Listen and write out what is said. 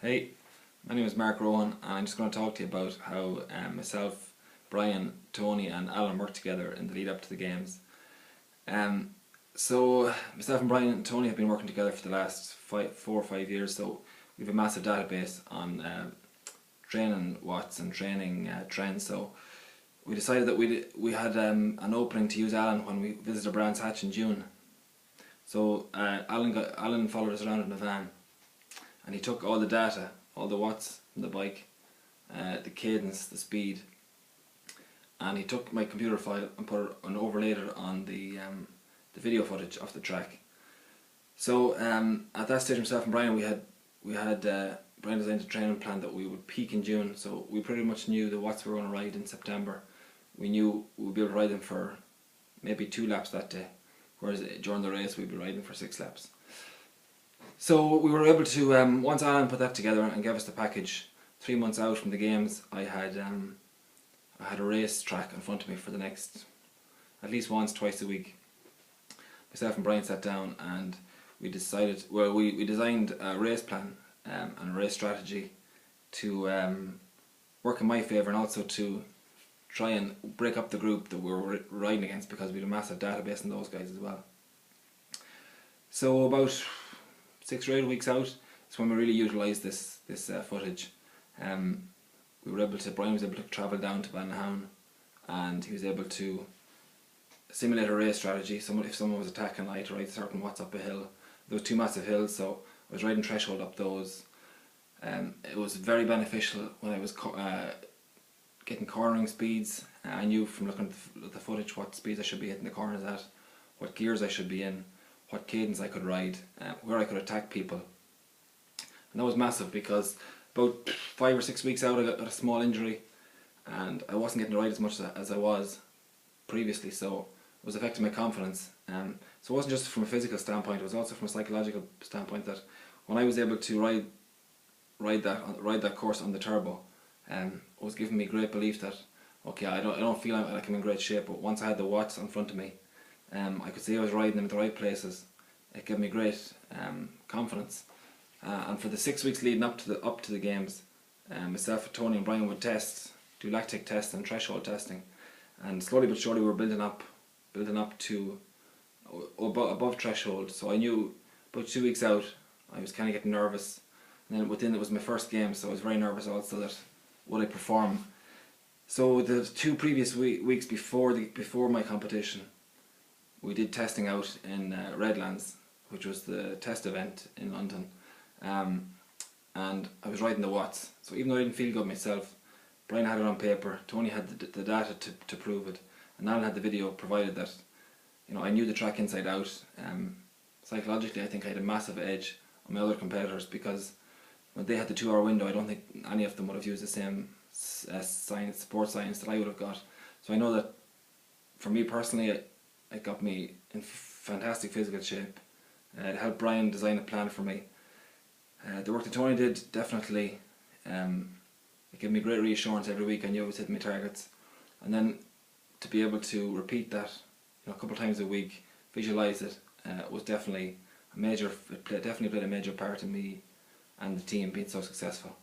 Hey, my name is Mark Rowan and I'm just going to talk to you about how myself, Brian, Tony and Alan worked together in the lead up to the games. So myself and Brian and Tony have been working together for the last 4 or 5 years, so we have a massive database on training watts and training trends. So we decided that we had an opening to use Alan when we visited Brands Hatch in June. So Alan followed us around in a van, and he took all the data, all the watts from the bike, the cadence, the speed, and he took my computer file and overlaid it on the video footage of the track. So at that stage, myself and Brian, Brian designed a training plan that we would peak in June. So we pretty much knew the watts we were going to ride in September. We knew we would be able to ride them for maybe 2 laps that day, whereas during the race we'd be riding for 6 laps. So we were able to, once Alan put that together and gave us the package, 3 months out from the games, I had a race track in front of me for the next, at least once, twice a week. Myself and Brian sat down and we decided, well, we designed a race plan and a race strategy to work in my favour, and also to try and break up the group that we were riding against, because we had a massive database in those guys as well. So about 6 or 8 weeks out is when we really utilised this footage. Brian was able to travel down to Bannahown, and he was able to simulate a race strategy. If someone was attacking, I had to ride certain watts up a hill. There was 2 massive hills, so I was riding threshold up those. It was very beneficial when I was getting cornering speeds. I knew from looking at the footage what speeds I should be hitting the corners at, what gears I should be in, what cadence I could ride, where I could attack people. And that was massive, because about 5 or 6 weeks out I got a small injury and I wasn't getting to ride as much as I was previously, so it was affecting my confidence. So it wasn't just from a physical standpoint, it was also from a psychological standpoint, that when I was able to ride that course on the turbo, it was giving me great belief that, okay, I don't feel like I'm in great shape, but once I had the watts in front of me, I could see I was riding them at the right places. It gave me great confidence. And for the 6 weeks leading up to the games, myself, Tony and Brian would do lactic tests and threshold testing, and slowly but surely we were building up to above threshold. So I knew about 2 weeks out I was kind of getting nervous, and then it was my first game, so I was very nervous also that would I perform. So the 2 previous weeks before my competition, we did testing out in Redlands, which was the test event in London, and I was riding the watts. So even though I didn't feel good myself, Brian had it on paper, Tony had the data to prove it, and Alan had the video, provided that, you know, I knew the track inside out. Psychologically I think I had a massive edge on my other competitors, because when they had the 2 hour window, I don't think any of them would have used the same sports science that I would have got. So I know that for me personally, it got me in fantastic physical shape. It helped Brian design a plan for me. The work that Tony did, definitely, it gave me great reassurance every week. I knew I was hitting my targets, and then to be able to repeat that, you know, a couple of times a week, visualise it, was definitely definitely played a major part in me and the team being so successful.